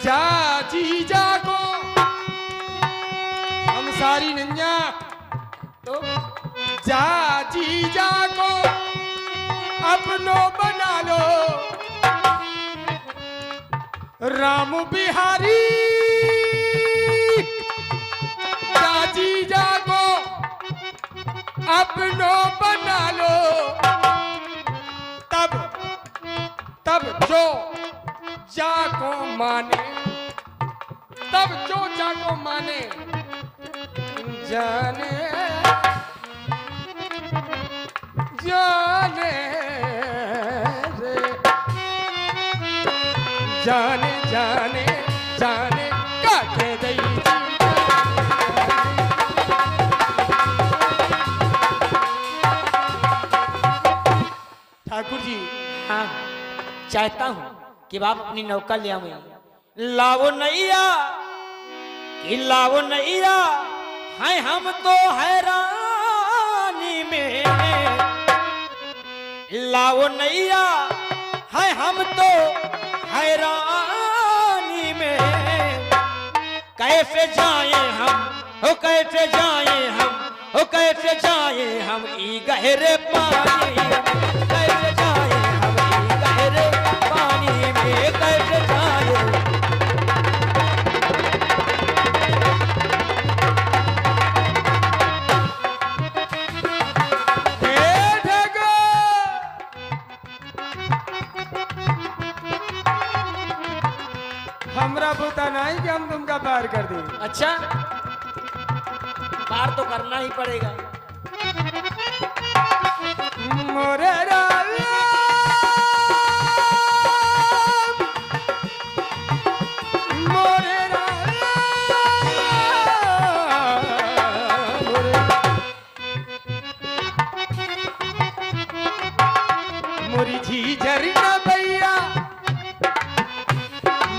जा जीजा को हम सारी नैया तो जा जीजा को अपनो बना लो राम बिहारी जा जीजा को अपनो बना लो तब जो जा को माने तब जो जा को माने जाने जाने रे जाने जाने जाने का के दई ठाकुर जी। हाँ, चाहता हूँ कि आप अपनी नौका ले आवे। लाओ नैया कि लाओ नैया है हम तो हैरानी में। लाओ नैया है हम तो हैरानी में। कैसे जाए हम हो कैसे जाए हम हो कैसे जाए हम ई गहरे पानी में। कैसे जाए हम ई गहरे पानी में कैसे जाए। हमरा पता नहीं कि हम तुमका पार कर दें। अच्छा, पार तो करना ही पड़ेगा। मोरे राम मोरे राम मोरी झीझर न भैया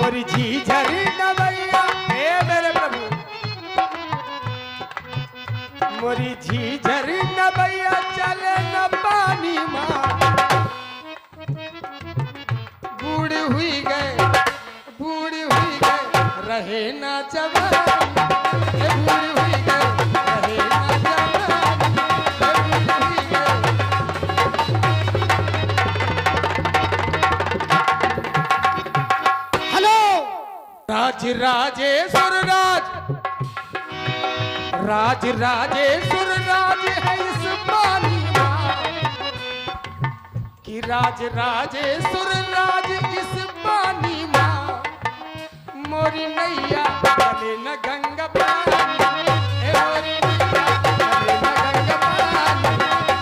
मोरी झीझर न भैया हे मेरे प्रभु मोरी झीझर न भैया चले न पानी माँ बूढ़ हुई गए रहे ना जवानी बूढ़ हुई गए रहे ना जवानी बूढ़ हुई गए। हेलो राज राजेश्वर राज राजेश्वर राज है इस पानी कि राज राजेश्वर राज इस पानी माँ मोरी नैया चले न गंगा पानी हे मोरी नैया चले न गंगा पानी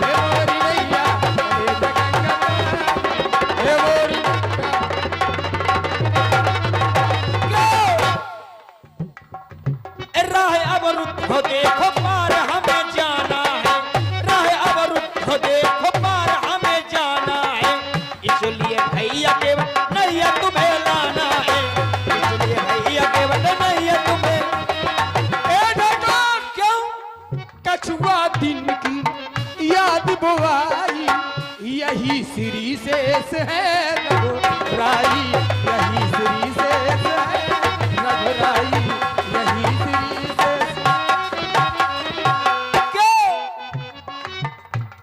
हे मोरी नैया चले न गंगा पानी हे मोरी राह अवरुद्ध देखो पार हमें जाना है। राह अवरुद्ध देखो पार हमें जाना है। इसलिए भैया केवल नैया तुम्हें लाना है। इसलिए भैया केवल नैया तुम्हें। क्यों कछुआ दिन की याद बुआई यही श्री शेष है रघुराई यही श्री शेष है रघुराई यही श्री शेष।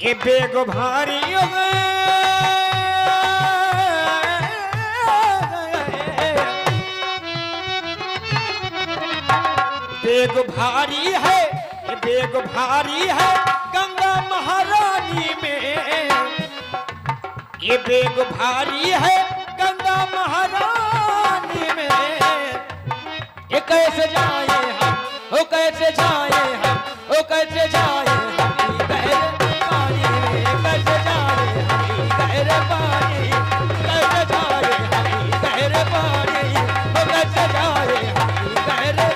ये बेग भारी हो गए बेग भारी है ये बेग भारी है गंगा महारानी में। ये बेग भारी है गंगा महारानी में। ये कैसे जाए हम हो कैसे जाए हम हो कैसे जाए हम ई गहरे पानी में। कैसे जाए हम ई गहरे पानी कैसे जाए हम ई गहरे पानी हो कैसे जाए हम ई गहरे।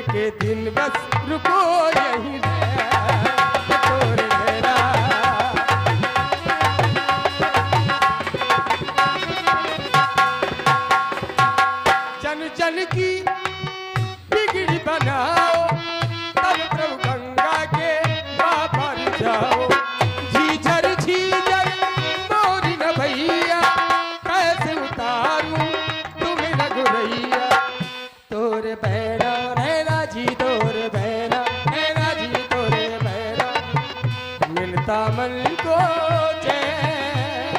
एक दिन बस रुको यहीं तोरे मेरा जन जन की बिगड़ी बनाओ तब प्रभु गंगा के बापर जाओ झीझर मोरी न भैया कैसे उतारूं तुम्हें रघुरैया तोरे पैरा नैना जी तोरे पैरा नैना जी तोरे पैरा मिलता मन को चैन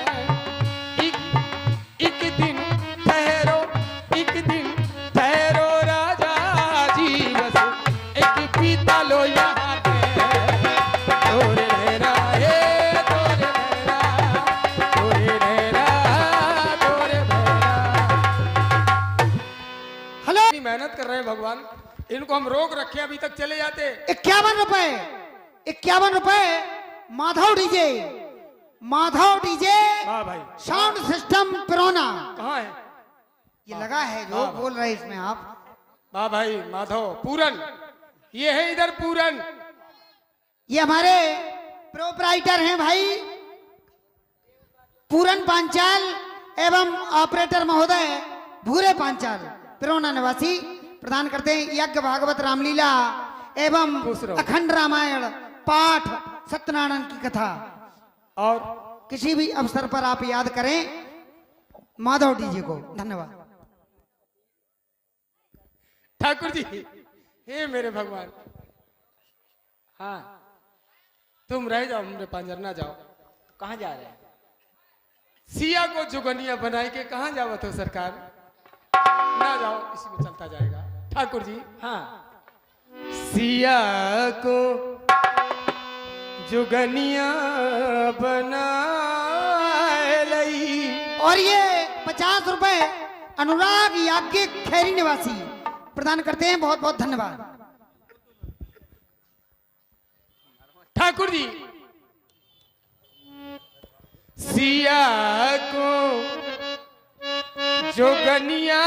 एक दिन ठहरो राजा जी बस एक पीता लो यहाँ पे तोरे नैना हे तोरे नैना तोरे नैना तोरे नैना। हेलो, मेहनत कर रहे हैं भगवान, इनको हम रोक रखे अभी तक चले जाते। 51 रुपए माधव डीजे हाँ भाई, साउंड सिस्टम पिरोना कहाँ है? ये लगा है जो हाँ, बोल रहे हैं इसमें आप। वाह भाई माधव पूरन, ये है इधर पूरन। ये हमारे प्रोपराइटर हैं भाई पूरन पांचाल एवं ऑपरेटर महोदय भूरे पांचाल पिरोना निवासी प्रदान करते हैं यज्ञ भागवत रामलीला एवं खुश रहो। अखंड रामायण पाठ सत्यनारायण की कथा और किसी भी अवसर पर आप याद करें माधव डीजे को। धन्यवाद। ठाकुर जी, हे मेरे भगवान, हाँ तुम रह जाओ, मेरे पांजर ना जाओ। कहाँ जा रहे हैं? सिया को जुगनिया बनाए के कहाँ जाओ तो सरकार, ना जाओ, इसी में चलता जाएगा। ठाकुर जी, हाँ, सिया को जुगनिया बनाए लई। और ये 50 रुपए अनुराग याज्ञिक खैरी निवासी प्रदान करते हैं। बहुत बहुत धन्यवाद। ठाकुर जी, सिया को जोगनिया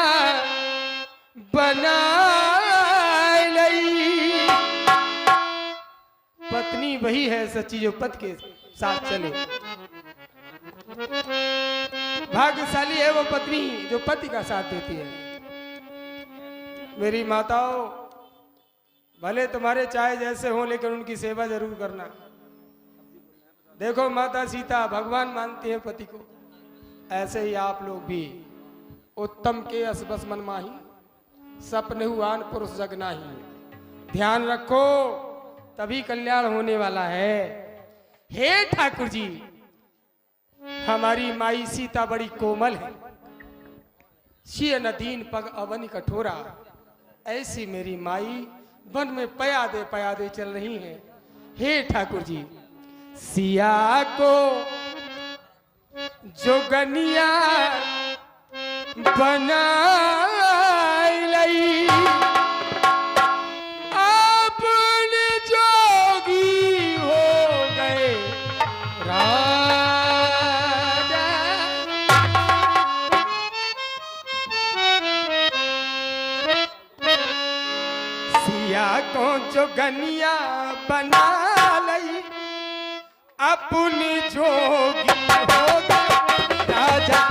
बनाए लई। पत्नी वही है सच्ची जो पति के साथ चले। भाग्यशाली है वो पत्नी जो पति का साथ देती है। मेरी माताओं, भले तुम्हारे चाहे जैसे हो लेकिन उनकी सेवा जरूर करना। देखो माता सीता भगवान मानती है पति को, ऐसे ही आप लोग भी उत्तम के असबस मन माही सपने हुआन पुरुष जग नाही। ध्यान रखो, तभी कल्याण होने वाला है। हे ठाकुर जी, हमारी माई सीता बड़ी कोमल है, शिय नदीन पग अवनी कठोरा। ऐसी मेरी माई वन में पयादे चल रही हैं। हे ठाकुर जी, सिया को जोगनिया बनाई लई। अपन जोगी हो गए राजा। सिया को जोगनिया बना लई। अपनी जोगी हो गए राजा।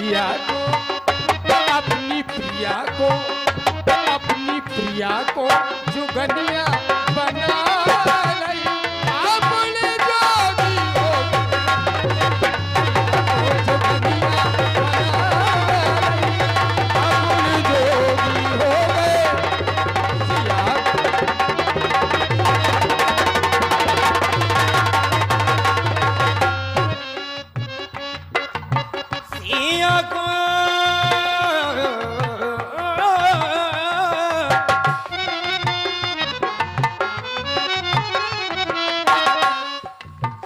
प्रिया को अपनी प्रिया को जुगनिया बना लई अपने जोगी हो जुगनिया बना लई अपने जोगी हो गए सिया सिया को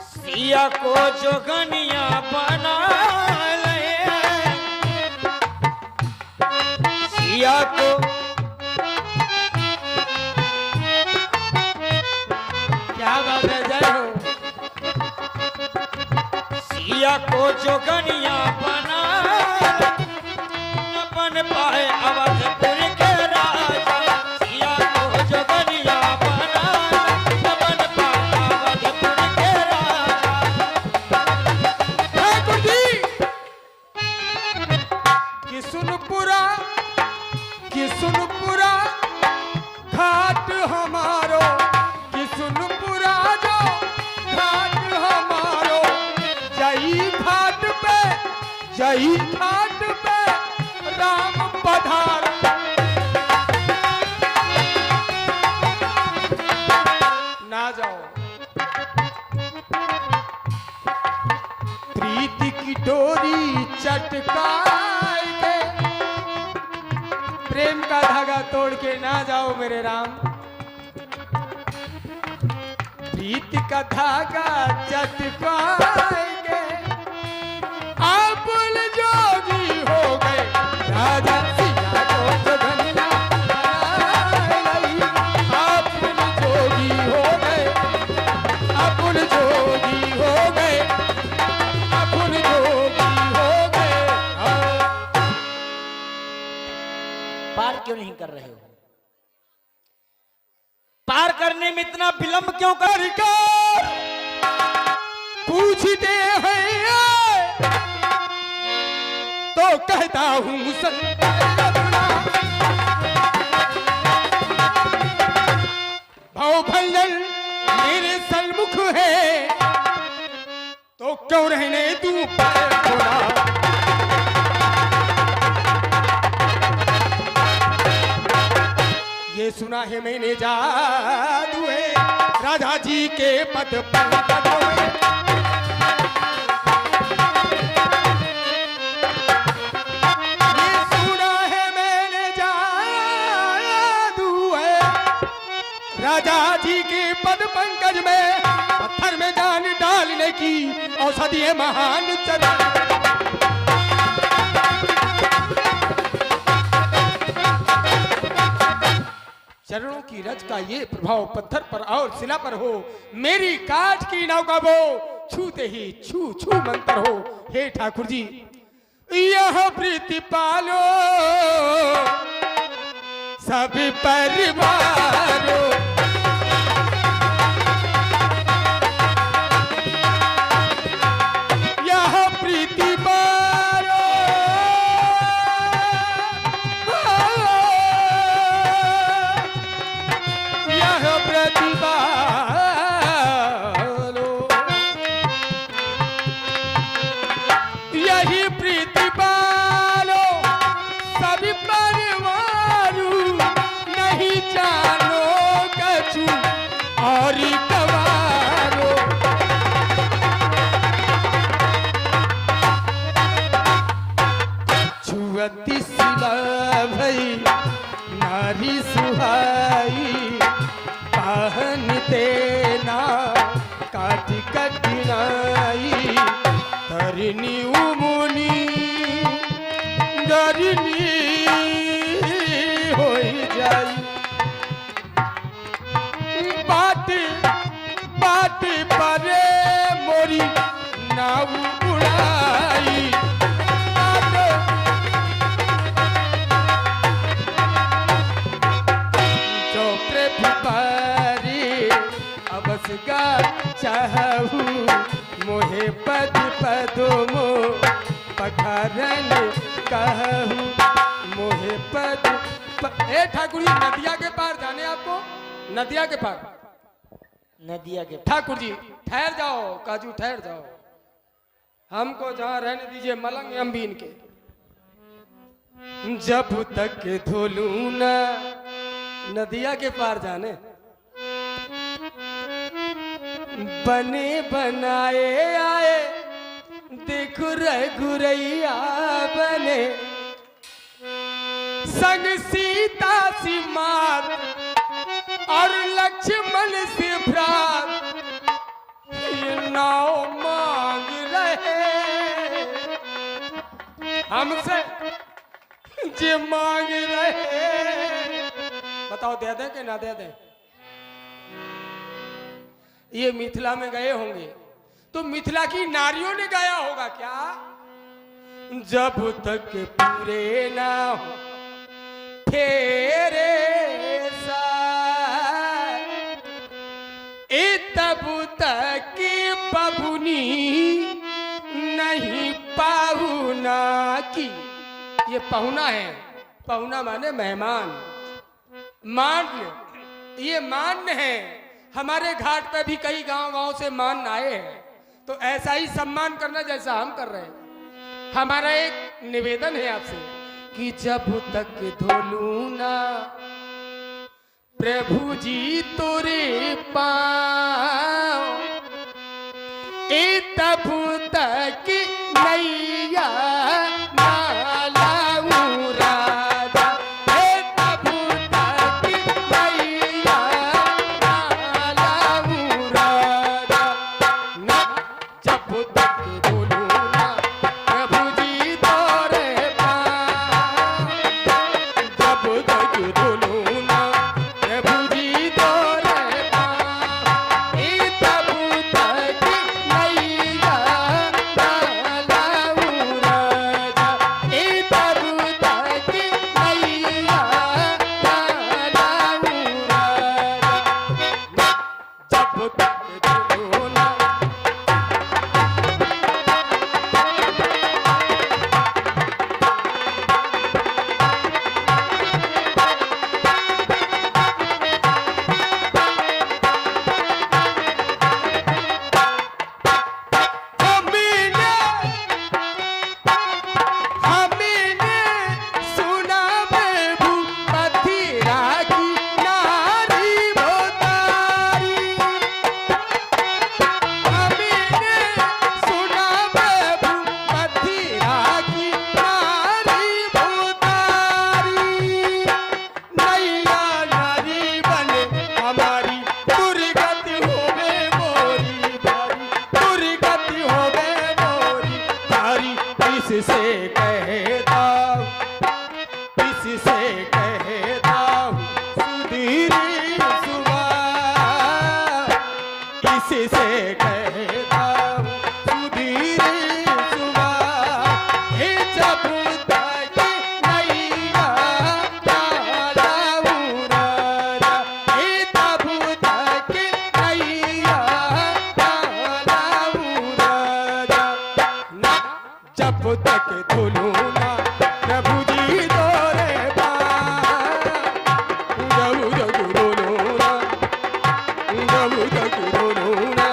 सिया को जोगनिया बना ले सिया को क्या बात है जय हो सिया को जोगनिया बना न बन पाए अवधपुर के राजा सिया को जोगनिया बना न बन पाए अवधपुर के राजा ठाकुर जी किसुनपुरा घाट हमारो किसुनपुरा जो घाट हमारो जई घाट पे राम पधार ना जाओ प्रीति की डोरी चटकाए के प्रेम का धागा तोड़ के ना जाओ मेरे राम प्रीति का धागा चटकाएंगे आपुल जोगी हो गए राजा सिया को जोगनिया बना लई आपुल जोगी हो गए आपुल जोगी हो गए आपुल जोगी हो गए पार क्यों नहीं कर रहे हो पार करने में इतना विलंब क्यों कर पूछते हैं तो कहता हूँ भाव भंजन मेरे सन्मुख है तो क्यों रहने तू थोड़ा ये सुना है मैंने जादू है राधा जी के पद पंकज में ये सुना है मैंने जादू है राजा जी के पद पंकज में पत्थर में जान डालने की औषधि है महान चरण चरणों की रज का ये प्रभाव पत्थर पर और शिला पर हो मेरी काठ की नौका वो छूते ही छू छू मंत्र हो हे ठाकुर जी यह प्रीति पालो सब परिवारो यह प्रीति पालो प्रतिभा यही प्रतिभा लो सभी परिवारू नहीं जानो कछु और कवारो छुअती सिला भई नारी सुहाई आहन तेना काटी कठिनाई धरनी उमुनी धरनी हो जाई बात बात परे मोरी नाव उड़ाई जो प्रेम अवसगा चाहू मोहे पद पदो मो पखारन कहूँ मोहे ए ठाकुर जी, नदिया के पार जाने आपको, नदिया के पार। नदिया के ठाकुर जी ठहर जाओ, काजू ठहर जाओ, हमको जहाँ रहने दीजिए, मलंग अम्बीन के। जब तक धोलू न नदिया के पार जाने, बने बनाए आए देखो रघुरैया बने, संग सीता सी मात और लक्ष्मण से भ्रात, ये नाव मांग रहे हमसे, जे मांग रहे। बताओ दे दे कि ना दे दे? ये मिथिला में गए होंगे तो मिथिला की नारियों ने गाया होगा क्या? जब तक पूरे ना हो तेरे साथ, तब तक बबुनी नहीं पाहुना की। ये पहुना है, पहुना माने मेहमान, मान्य, ये मान्य है। हमारे घाट पे भी कई गांव से मान आए हैं, तो ऐसा ही सम्मान करना जैसा हम कर रहे हैं। हमारा एक निवेदन है आपसे कि जब तक धोलू ना प्रभु जी तोरे पाँव, तब तक नैया ना लाऊं राधा, तब तक नैया ना लाऊं राधा। ना जब तक धोलू ना प्रभु जी तोरे पाँव, जब तक धोलू ना प्रभु जी तोरे पाँव, तब तक नैया ना लाऊं राधा, तब तक नैया ना लाऊं राधा। जब तक धोलू ना हमने सुना प्रभु मथिरा की नारी भोतारी, हमने सुना प्रभु मथिरा की नारी भोतारी। नैया नारी बने हमारी, दुर्गति होवे मोरी भारी, दुर्गति होवे मोरी भारी। इससे कहता हूँ, इससे कहता हूँ सुधीरी सुबह, इससे कहता हूँ सुधीरी सुबह। जब तक नैया ना लाऊं राधा, तब तक नैया ना लाऊं राधा। ना जब तक धोलू ना प्रभु जी तोरे पाँव, जब तक धोलू ना, जब तक धोलू ना,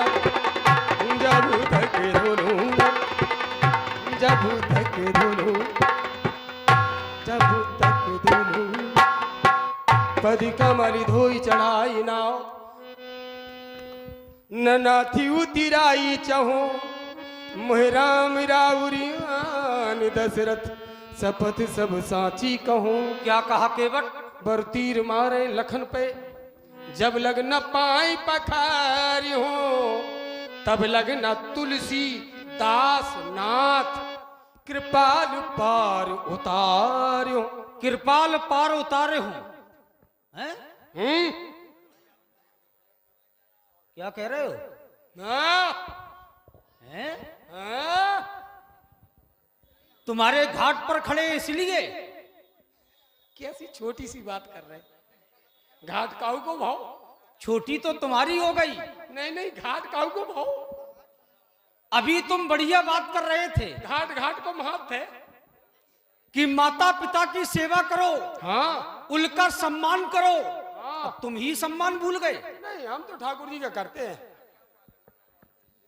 जब तक धोलू ना, जब तक धोलू, जब तक धोलू। पद कमल धोई चढ़ाई नाव, न नाथी उतिराई चहो, मोहराम राउरियान दशरथ शपथ सब साची कहूँ। क्या कहा केवट? बर तीर मारे लखन पे, जब लग न पाई पखारी हो, तब लग न तुलसी दास नाथ, कृपाल पार उतार्यो। कृपाल पार उतारे हूं, हैं? क्या कह रहे हो? हैं? तुम्हारे घाट पर खड़े इसलिए? कैसी छोटी सी बात कर रहे, घाट काऊ को भाव? छोटी तो तुम्हारी हो गई। नहीं नहीं, घाट काऊ को भाव? अभी तुम बढ़िया बात कर रहे थे। घाट घाट को महत्व है। कि माता पिता की सेवा करो, हाँ उनका सम्मान करो। हाँ। अब तुम ही सम्मान भूल गए नहीं, हम तो ठाकुर जी का करते हैं।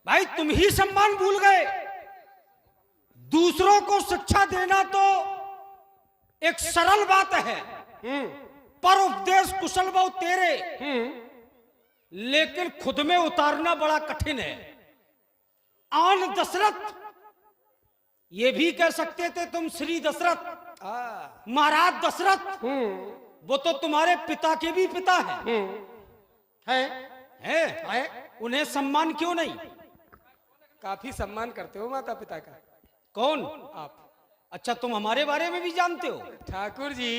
भाई, तुम ही सम्मान भूल गए। दूसरों को शिक्षा देना तो एक सरल बात है, पर उपदेश कुशल बहु तेरे, लेकिन खुद में उतारना बड़ा कठिन है। आन दशरथ, ये भी कह सकते थे तुम श्री दशरथ, महाराज दशरथ, वो तो तुम्हारे पिता के भी पिता है। उन्हें सम्मान क्यों नहीं? काफी सम्मान करते हो माता पिता का। कौन? आप। अच्छा, तुम हमारे बारे में भी जानते हो? ठाकुर जी,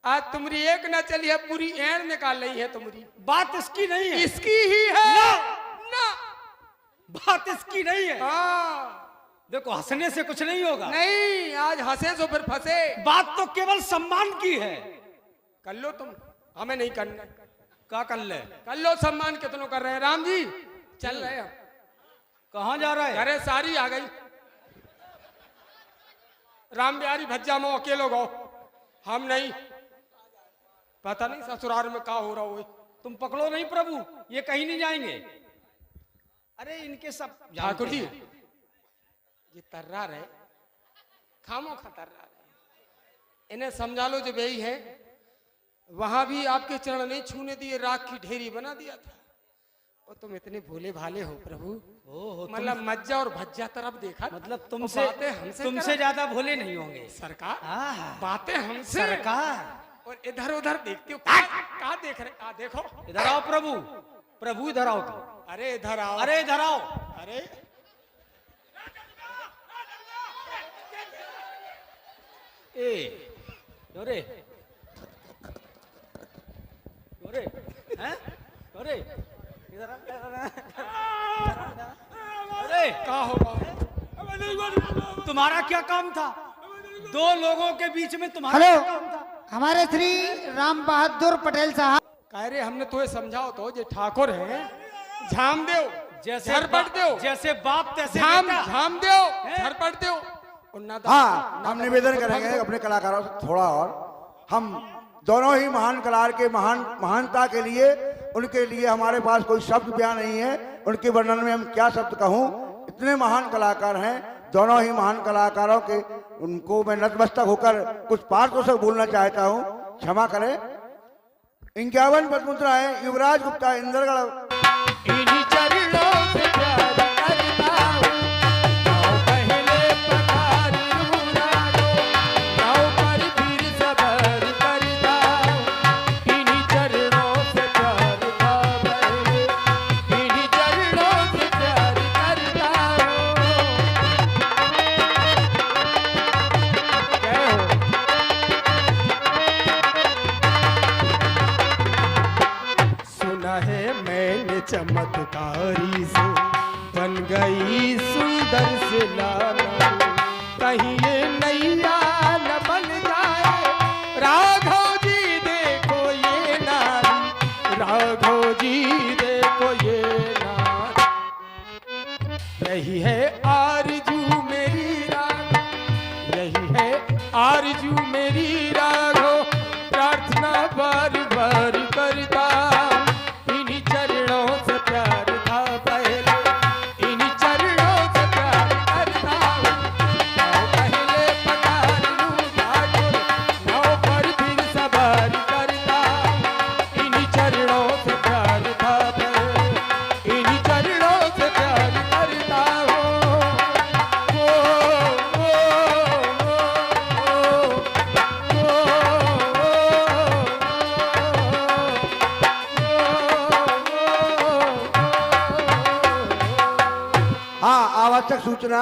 आज तुम्हारी एक न चली है, पूरी एड़ निकाल रही है तुम्हारी। बात इसकी नहीं है। इसकी ही है ना। बात इसकी नहीं है। हाँ। देखो, हंसने से कुछ नहीं होगा। नहीं, आज हंसे तो फिर फंसे। बात तो केवल सम्मान की है। कर लो तुम, हमें नहीं करना। क्या कर ले? कर लो, सम्मान कितनों कर रहे हैं। राम जी चल रहे हैं। कहाँ जा रहा है? अरे सारी आ गई। राम बिहारी भज्जा में अकेलो गो, हम नहीं। पता नहीं ससुराल में क्या हो रहा हो। तुम पकड़ो नहीं प्रभु, ये कहीं नहीं जाएंगे। अरे इनके सब ठाकुर जी, ये तर्रा रहे, खामो खा तर्रा रहे। इन्हें समझा लो जो यही है। वहां भी आपके चरण नहीं छूने दिए, राख की ढेरी बना दिया था। और तुम इतने भोले भाले हो प्रभु। मतलब मज्जा और भज्जा तरफ देखा। मतलब तुमसे ज्यादा भोले नहीं होंगे सरकार। बातें हमसे सरकार। और इधर उधर देखते हो, कहा देख रहे? देखो इधर आओ प्रभु। प्रभु इधर आओ तुम। अरे इधर आओ। अरे इधर आओ। अरे अरे अरे हैं? अरे इधर अरे क्या होगा? तुम्हारा क्या काम था? दो लोगों के बीच में तुम्हारा हेलो, क्या काम था? हमारे श्री राम बहादुर पटेल साहब। कह रहे हमने तुम्हें समझाओ तो, ये ठाकुर है, झाम देव जैसे झरपट देव, जैसे बाप तैसे झाम बेटा। झाम देव झरपट देव। और ना हाँ, हम निवेदन करेंगे अपने कलाकारों से थोड़ा और। हम दोनों ही महान कलाकार के महानता के लिए, उनके लिए हमारे पास कोई शब्द बयान नहीं है। उनके वर्णन में हम क्या शब्द कहूँ, इतने महान कलाकार हैं दोनों ही महान कलाकारों के। उनको मैं नतमस्तक होकर कुछ पारितोषिक बोलना चाहता हूँ, क्षमा करें। 51 पद्ममुद्राएं युवराज गुप्ता इंद्रगढ़। इन्हीं चरणों से प्यार करता हूँ, आओ पहले पधार मुरादो, आओ पर फिर सबर करता हूँ। इन्हीं चरणों से प्यार था पहले, इन्हीं चरणों से प्यार करता हूँ। जय हो। सुना है मैंने चमत्कारी से बन गई सुंदर से लाला, कहीं ये नैया न बन जाए। राघव जी देखो ये नारी, राघव जी देखो ये नारी। यही है आरजू मेरी राघव, यही है आरजू मेरी राघव। प्रार्थना बार बार करता, इन्हीं चरणों से प्यार था पहले, इन्हीं चरणों से प्यार करता हूँ। नाव पहले पधार लूँ ठाकुर, नाव पर फिर सवार करता हूँ। इन्हीं चरणों से प्यार था पहले, इन्हीं चरणों से प्यार करता हूँ। हाँ, आवश्यक सूचना।